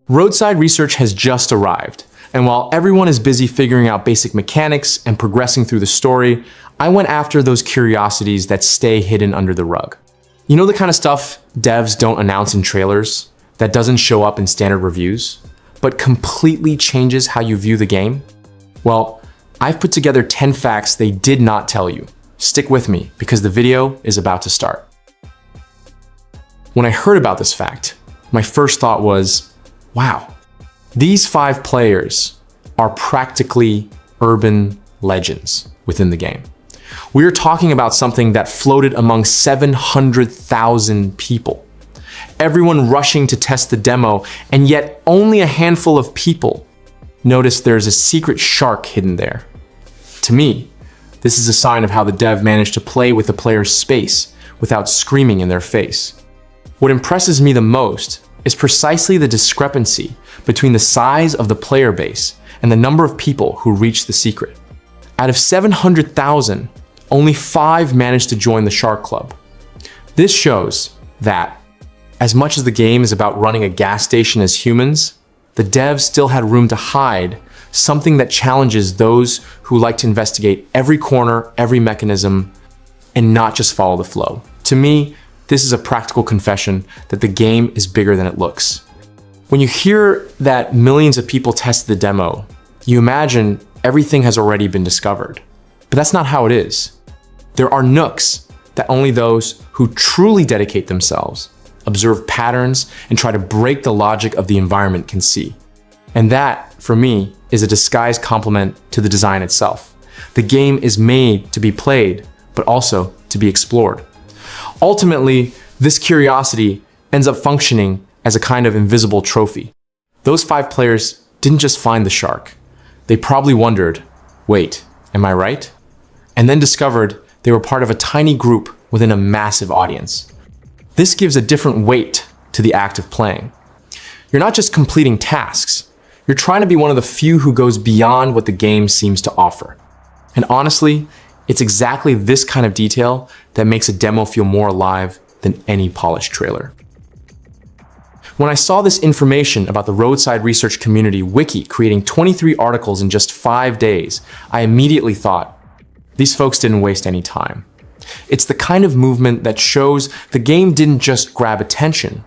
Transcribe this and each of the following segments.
Roadside research has just arrived, and while everyone is busy figuring out basic mechanics and progressing through the story, I went after those curiosities that stay hidden under the rug. You know the kind of stuff devs don't announce in trailers, that doesn't show up in standard reviews, but completely changes how you view the game? Well, I've put together 10 facts they did not tell you. Stick with me, because the video is about to start. When I heard about this fact, my first thought was, wow, these 5 players are practically urban legends within the game. We are talking about something that floated among 700,000 people. Everyone rushing to test the demo, and yet only a handful of people noticed there's a secret shark hidden there. To me, this is a sign of how the dev managed to play with the player's space without screaming in their face. What impresses me the most is precisely the discrepancy between the size of the player base and the number of people who reached the secret. Out of 700,000, only 5 managed to join the Shark Club. This shows that, as much as the game is about running a gas station as humans, the devs still had room to hide something that challenges those who like to investigate every corner, every mechanism, and not just follow the flow. To me, this is a practical confession that the game is bigger than it looks. When you hear that millions of people tested the demo, you imagine everything has already been discovered. But that's not how it is. There are nooks that only those who truly dedicate themselves, observe patterns, and try to break the logic of the environment can see. And that, for me, is a disguised compliment to the design itself. The game is made to be played, but also to be explored. Ultimately, this curiosity ends up functioning as a kind of invisible trophy. Those 5 players didn't just find the shark. They probably wondered, wait, am I right? And then discovered they were part of a tiny group within a massive audience. This gives a different weight to the act of playing. You're not just completing tasks. You're trying to be one of the few who goes beyond what the game seems to offer. And honestly, it's exactly this kind of detail that makes a demo feel more alive than any polished trailer. When I saw this information about the Roadside Research Community wiki creating 23 articles in just 5 days, I immediately thought, these folks didn't waste any time. It's the kind of movement that shows the game didn't just grab attention,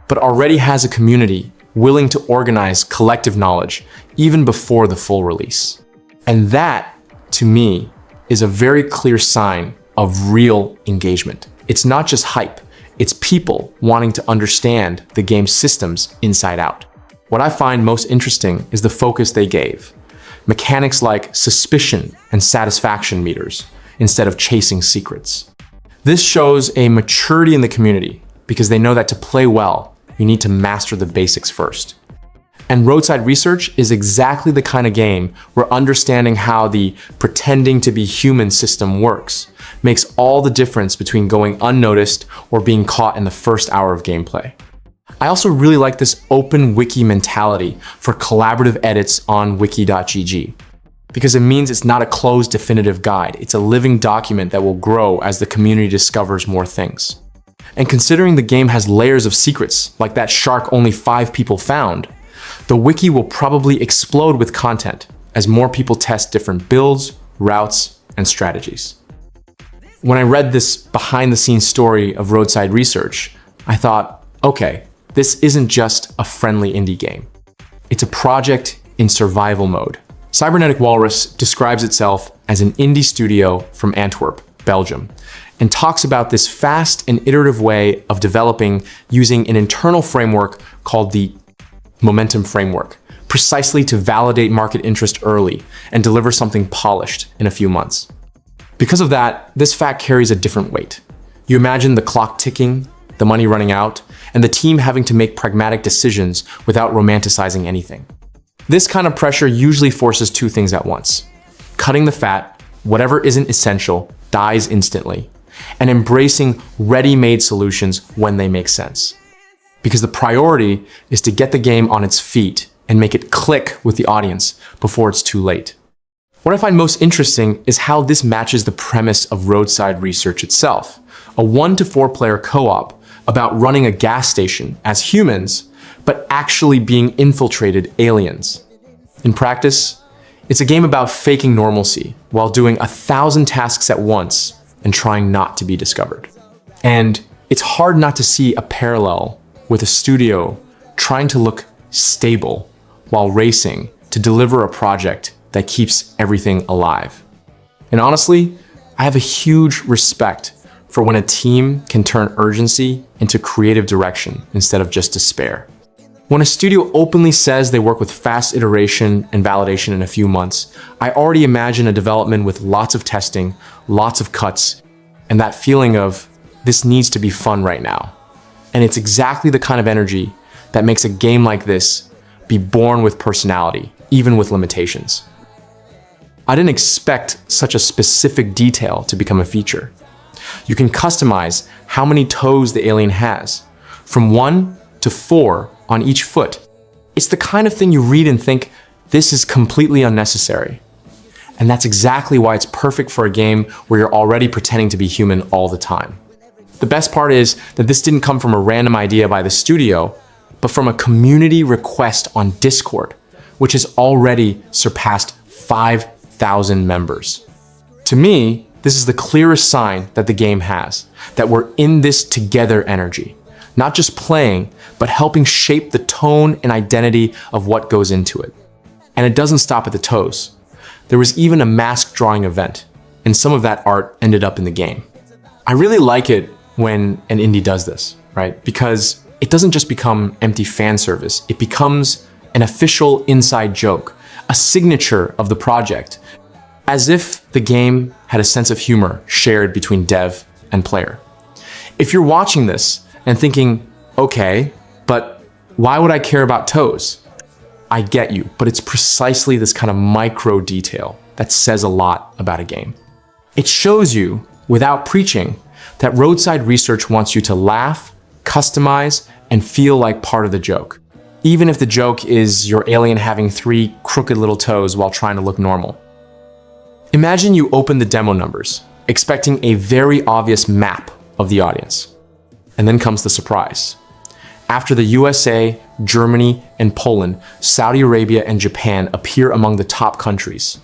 but already has a community willing to organize collective knowledge even before the full release. And that, to me, is a very clear sign of real engagement. It's not just hype, it's people wanting to understand the game's systems inside out. What I find most interesting is the focus they gave. Mechanics like suspicion and satisfaction meters, instead of chasing secrets. This shows a maturity in the community because they know that to play well, you need to master the basics first. And Roadside Research is exactly the kind of game where understanding how the pretending to be human system works makes all the difference between going unnoticed or being caught in the first hour of gameplay. I also really like this open wiki mentality for collaborative edits on wiki.gg, because it means it's not a closed definitive guide. It's a living document that will grow as the community discovers more things. And considering the game has layers of secrets, like that shark only 5 people found, the wiki will probably explode with content as more people test different builds, routes, and strategies. When I read this behind-the-scenes story of Roadside Research, I thought, okay, this isn't just a friendly indie game. It's a project in survival mode. Cybernetic Walrus describes itself as an indie studio from Antwerp, Belgium, and talks about this fast and iterative way of developing using an internal framework called the Momentum Framework, precisely to validate market interest early and deliver something polished in a few months. Because of that, this fact carries a different weight. You imagine the clock ticking, the money running out, and the team having to make pragmatic decisions without romanticizing anything. This kind of pressure usually forces 2 things at once: cutting the fat, whatever isn't essential dies instantly, and embracing ready-made solutions when they make sense. Because the priority is to get the game on its feet and make it click with the audience before it's too late. What I find most interesting is how this matches the premise of Roadside Research itself, a 1 to 4 player co-op about running a gas station as humans, but actually being infiltrated aliens. In practice, it's a game about faking normalcy while doing 1,000 tasks at once and trying not to be discovered. And it's hard not to see a parallel with a studio trying to look stable while racing to deliver a project that keeps everything alive. And honestly, I have a huge respect for when a team can turn urgency into creative direction instead of just despair. When a studio openly says they work with fast iteration and validation in a few months, I already imagine a development with lots of testing, lots of cuts, and that feeling of, this needs to be fun right now. And it's exactly the kind of energy that makes a game like this be born with personality, even with limitations. I didn't expect such a specific detail to become a feature. You can customize how many toes the alien has, from 1 to 4 on each foot. It's the kind of thing you read and think, this is completely unnecessary. And that's exactly why it's perfect for a game where you're already pretending to be human all the time. The best part is that this didn't come from a random idea by the studio, but from a community request on Discord, which has already surpassed 5,000 members. To me, this is the clearest sign that the game has, that we're in this together energy, not just playing, but helping shape the tone and identity of what goes into it. And it doesn't stop at the toes. There was even a mask drawing event, and some of that art ended up in the game. I really like it when an indie does this, right? Because it doesn't just become empty fan service, it becomes an official inside joke, a signature of the project, as if the game had a sense of humor shared between dev and player. If you're watching this and thinking, okay, but why would I care about toes? I get you, but it's precisely this kind of micro detail that says a lot about a game. It shows you, without preaching, that Roadside Research wants you to laugh, customize, and feel like part of the joke, even if the joke is your alien having 3 crooked little toes while trying to look normal. Imagine you open the demo numbers, expecting a very obvious map of the audience. And then comes the surprise. After the USA, Germany, and Poland, Saudi Arabia and Japan appear among the top countries.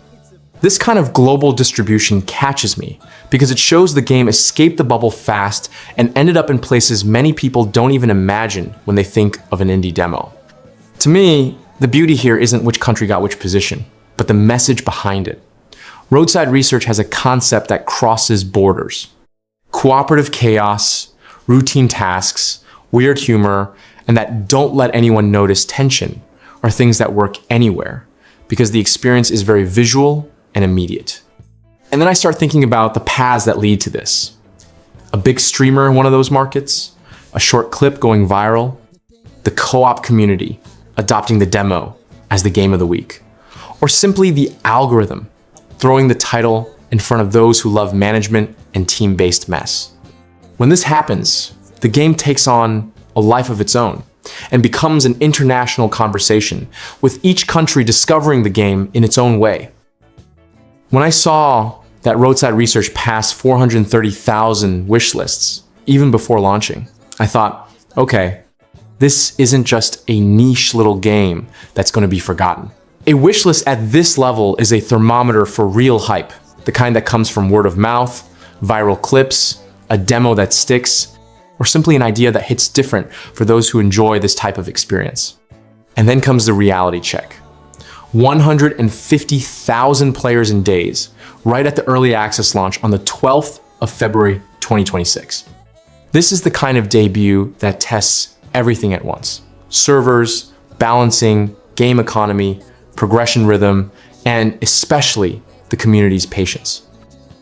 This kind of global distribution catches me because it shows the game escaped the bubble fast and ended up in places many people don't even imagine when they think of an indie demo. To me, the beauty here isn't which country got which position, but the message behind it. Roadside Research has a concept that crosses borders. Cooperative chaos, routine tasks, weird humor, and that don't let anyone notice tension are things that work anywhere because the experience is very visual and immediate. And then I start thinking about the paths that lead to this. A big streamer in one of those markets, a short clip going viral, the co-op community adopting the demo as the game of the week, or simply the algorithm throwing the title in front of those who love management and team-based mess. When this happens, the game takes on a life of its own and becomes an international conversation, with each country discovering the game in its own way. When I saw that Roadside Research passed 430,000 wish lists, even before launching, I thought, okay, this isn't just a niche little game that's going to be forgotten. A wishlist at this level is a thermometer for real hype, the kind that comes from word of mouth, viral clips, a demo that sticks, or simply an idea that hits different for those who enjoy this type of experience. And then comes the reality check. 150,000 players in days, right at the early access launch on the 12th of February 2026. This is the kind of debut that tests everything at once. Servers, balancing, game economy, progression rhythm, and especially the community's patience.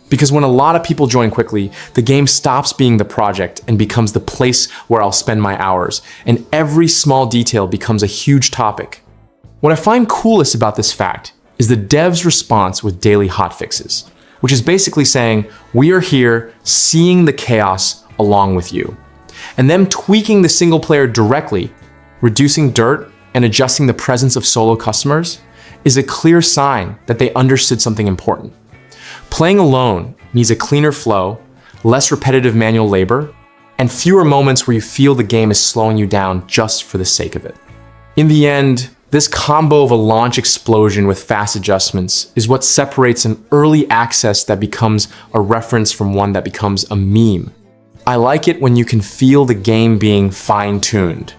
Because when a lot of people join quickly, the game stops being the project and becomes the place where I'll spend my hours, and every small detail becomes a huge topic. What I find coolest about this fact is the devs' response with daily hotfixes, which is basically saying, we are here seeing the chaos along with you. And them tweaking the single player directly, reducing dirt, and adjusting the presence of solo customers is a clear sign that they understood something important. Playing alone needs a cleaner flow, less repetitive manual labor, and fewer moments where you feel the game is slowing you down just for the sake of it. In the end, this combo of a launch explosion with fast adjustments is what separates an early access that becomes a reference from one that becomes a meme. I like it when you can feel the game being fine-tuned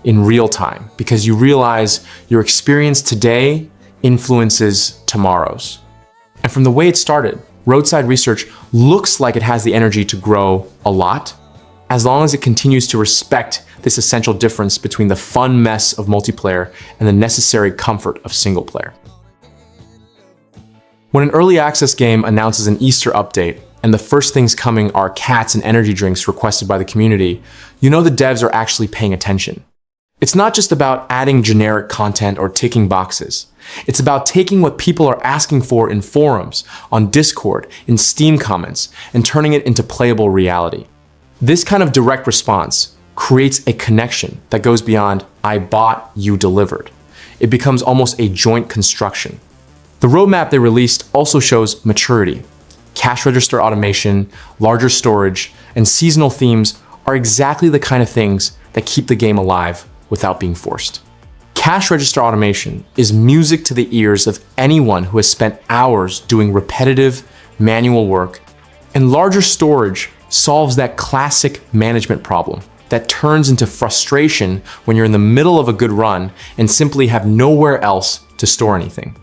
in real time because you realize your experience today influences tomorrow's. And from the way it started, Roadside Research looks like it has the energy to grow a lot, as long as it continues to respect this essential difference between the fun mess of multiplayer and the necessary comfort of single player. When an early access game announces an Easter update, and the first things coming are cats and energy drinks requested by the community, you know the devs are actually paying attention. It's not just about adding generic content or ticking boxes. It's about taking what people are asking for in forums, on Discord, in Steam comments, and turning it into playable reality. This kind of direct response creates a connection that goes beyond "I bought, you delivered." It becomes almost a joint construction. The roadmap they released also shows maturity. Cash register automation, larger storage, and seasonal themes are exactly the kind of things that keep the game alive without being forced. Cash register automation is music to the ears of anyone who has spent hours doing repetitive, manual work, and larger storage solves that classic management problem that turns into frustration when you're in the middle of a good run and simply have nowhere else to store anything.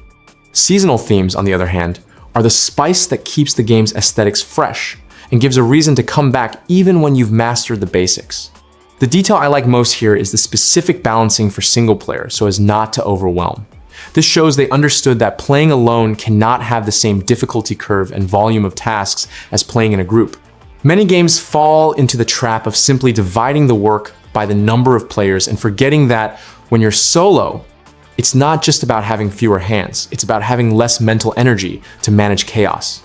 Seasonal themes, on the other hand, are the spice that keeps the game's aesthetics fresh and gives a reason to come back even when you've mastered the basics. The detail I like most here is the specific balancing for single player so as not to overwhelm. This shows they understood that playing alone cannot have the same difficulty curve and volume of tasks as playing in a group. Many games fall into the trap of simply dividing the work by the number of players and forgetting that when you're solo, it's not just about having fewer hands, it's about having less mental energy to manage chaos.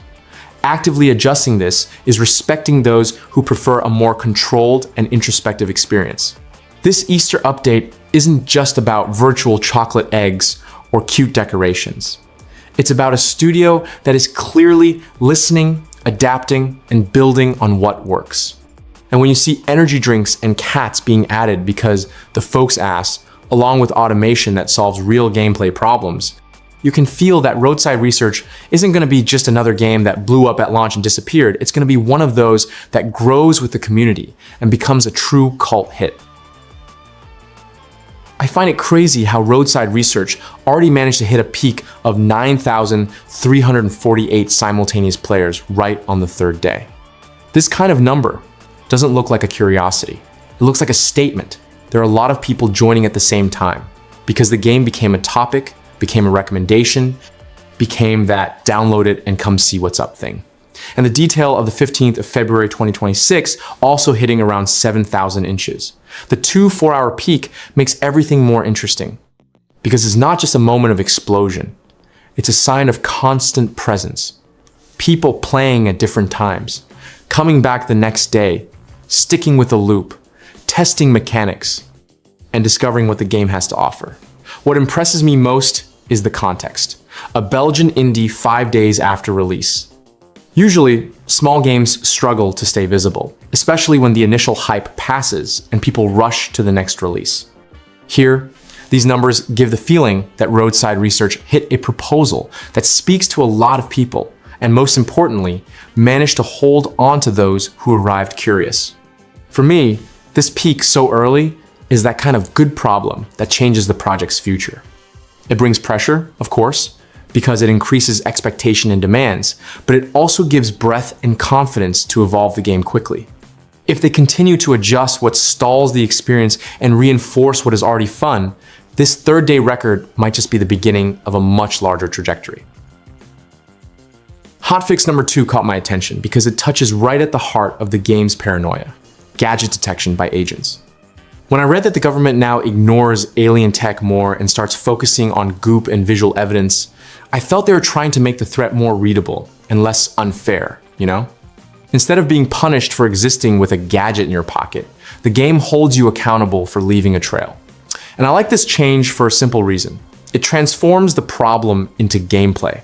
Actively adjusting this is respecting those who prefer a more controlled and introspective experience. This Easter update isn't just about virtual chocolate eggs or cute decorations. It's about a studio that is clearly listening, adapting, and building on what works. And when you see energy drinks and cats being added because the folks asked, along with automation that solves real gameplay problems, you can feel that Roadside Research isn't going to be just another game that blew up at launch and disappeared. It's going to be one of those that grows with the community and becomes a true cult hit. I find it crazy how Roadside Research already managed to hit a peak of 9,348 simultaneous players right on the third day. This kind of number doesn't look like a curiosity. It looks like a statement. There are a lot of people joining at the same time because the game became a topic, became a recommendation, became that download it and come see what's up thing. And the detail of the 15th of February 2026 also hitting around 7,000 inches. The 2 4-hour peak makes everything more interesting because it's not just a moment of explosion. It's a sign of constant presence. People playing at different times, coming back the next day, sticking with the loop, testing mechanics, and discovering what the game has to offer. What impresses me most is the context. A Belgian indie 5 days after release. Usually, small games struggle to stay visible, especially when the initial hype passes and people rush to the next release. Here, these numbers give the feeling that Roadside Research hit a proposal that speaks to a lot of people, and most importantly, managed to hold on to those who arrived curious. For me, this peak so early is that kind of good problem that changes the project's future. It brings pressure, of course, because it increases expectation and demands, but it also gives breadth and confidence to evolve the game quickly. If they continue to adjust what stalls the experience and reinforce what is already fun, this third-day record might just be the beginning of a much larger trajectory. Hotfix number 2 caught my attention because it touches right at the heart of the game's paranoia: gadget detection by agents. When I read that the government now ignores alien tech more and starts focusing on goop and visual evidence, I felt they were trying to make the threat more readable and less unfair, you know? Instead of being punished for existing with a gadget in your pocket, the game holds you accountable for leaving a trail. And I like this change for a simple reason. It transforms the problem into gameplay.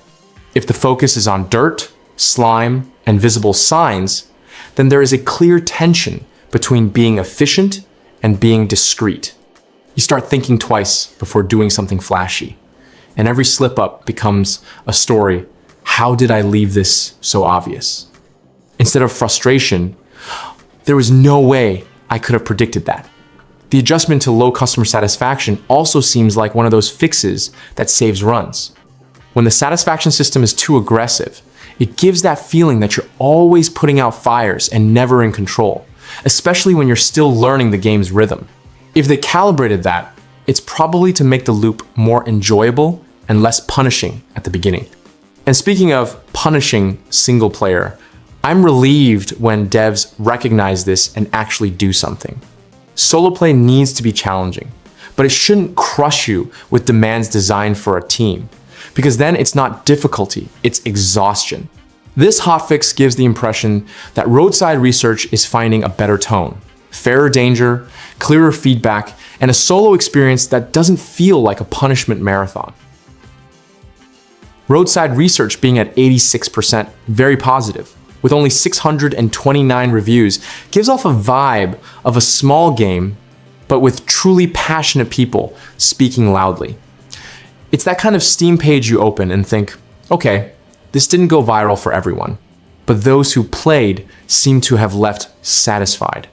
If the focus is on dirt, slime, and visible signs, then there is a clear tension between being efficient and being discreet. You start thinking twice before doing something flashy. And every slip up becomes a story. How did I leave this so obvious? Instead of frustration, there was no way I could have predicted that. The adjustment to low customer satisfaction also seems like one of those fixes that saves runs. When the satisfaction system is too aggressive, it gives that feeling that you're always putting out fires and never in control, especially when you're still learning the game's rhythm. If they calibrated that, it's probably to make the loop more enjoyable and less punishing at the beginning. And speaking of punishing single player, I'm relieved when devs recognize this and actually do something. Solo play needs to be challenging, but it shouldn't crush you with demands designed for a team, because then it's not difficulty, it's exhaustion. This hotfix gives the impression that Roadside research is finding a better tone, fairer danger, clearer feedback, and a solo experience that doesn't feel like a punishment marathon. Roadside research being at 86%, very positive, with only 629 reviews, gives off a vibe of a small game, but with truly passionate people speaking loudly. It's that kind of Steam page you open and think, okay, this didn't go viral for everyone, but those who played seem to have left satisfied.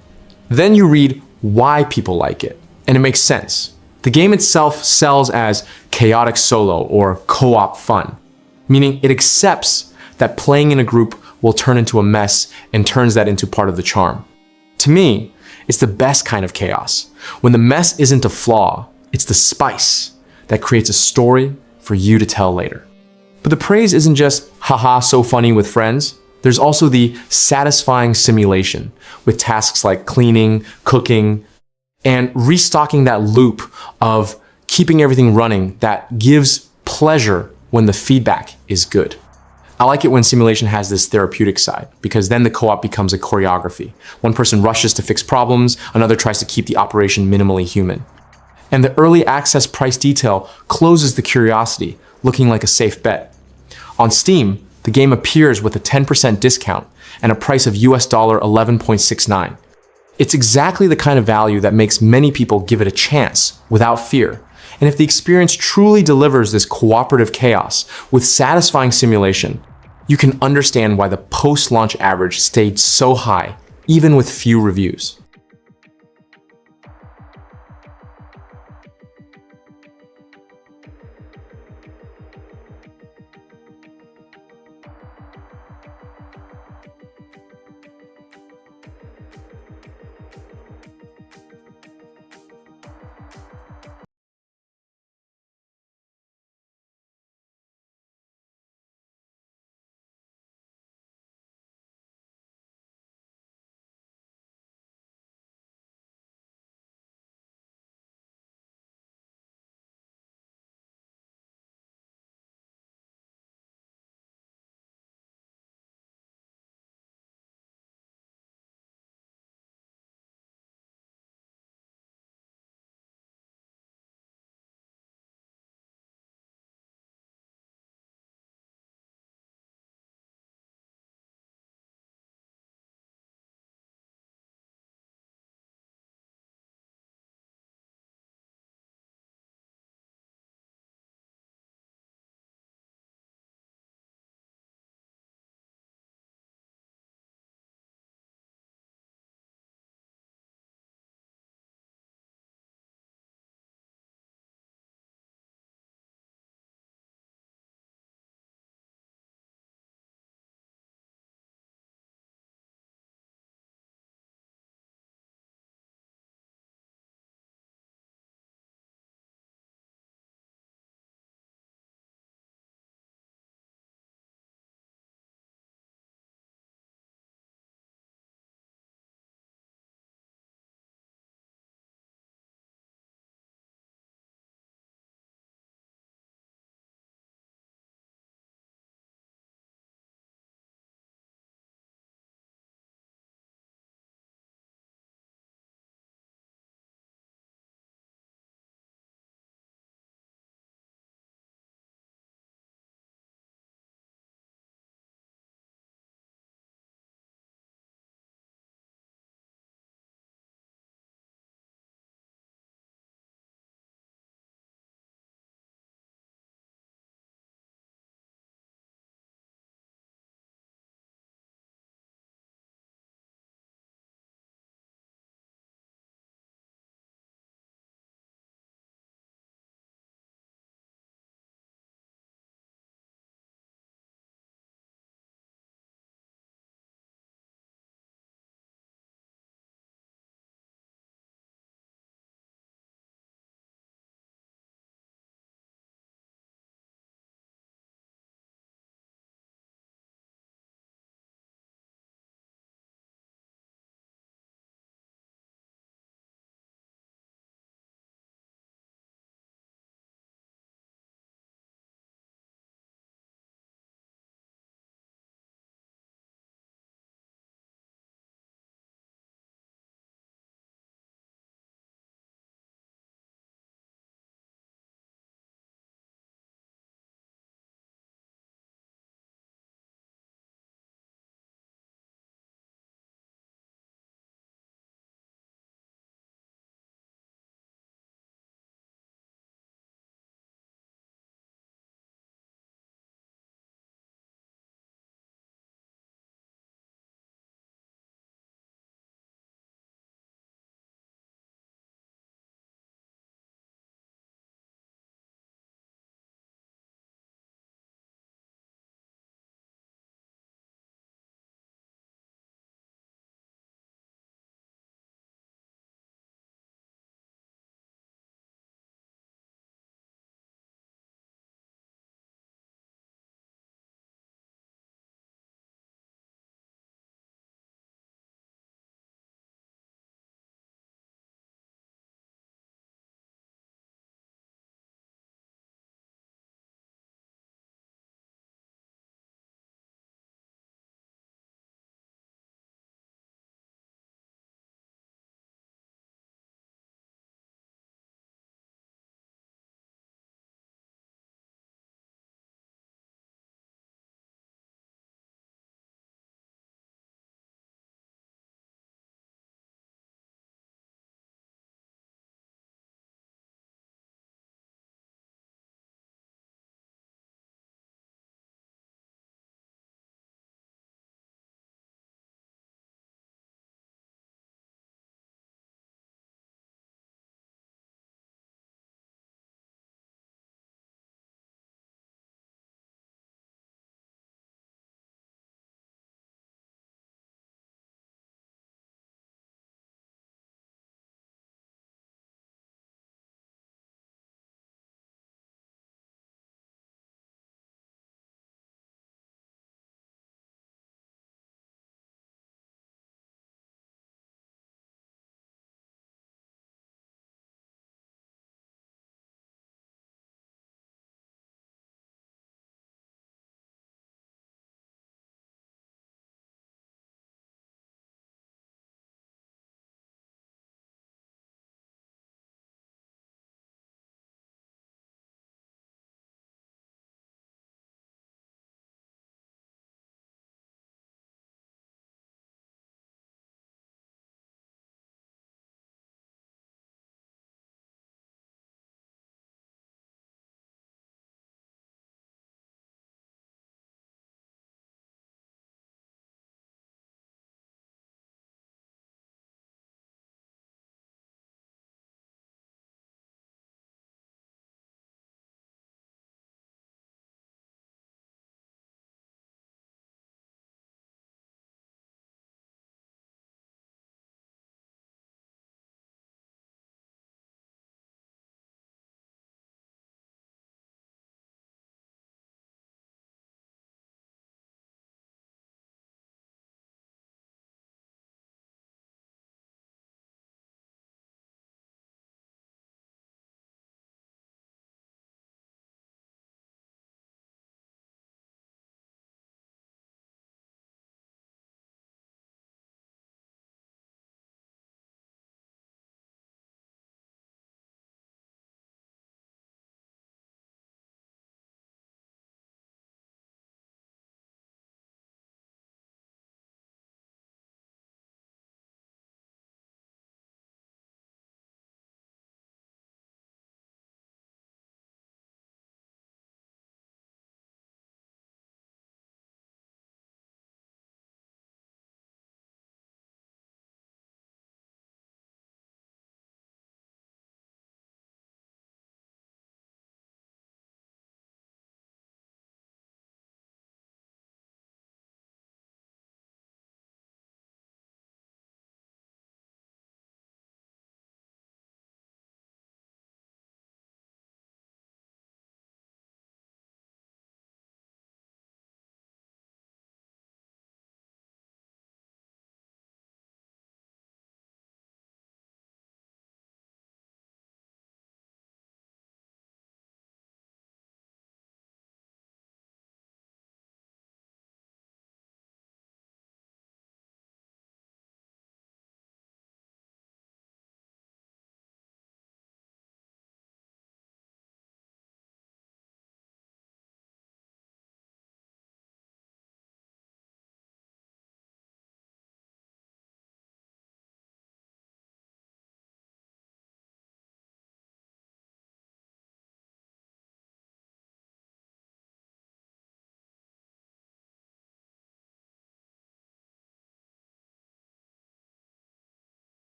Then you read why people like it, and it makes sense. The game itself sells as chaotic solo or co-op fun, meaning it accepts that playing in a group will turn into a mess and turns that into part of the charm. To me, it's the best kind of chaos. When the mess isn't a flaw, it's the spice that creates a story for you to tell later. But the praise isn't just, haha, so funny with friends. There's also the satisfying simulation with tasks like cleaning, cooking, and restocking that loop of keeping everything running that gives pleasure when the feedback is good. I like it when simulation has this therapeutic side, because then the co-op becomes a choreography. One person rushes to fix problems, another tries to keep the operation minimally human. And the early access price detail closes the curiosity, looking like a safe bet. On Steam, the game appears with a 10% discount and a price of US $11.69. It's exactly the kind of value that makes many people give it a chance without fear. And if the experience truly delivers this cooperative chaos with satisfying simulation, you can understand why the post-launch average stayed so high, even with few reviews.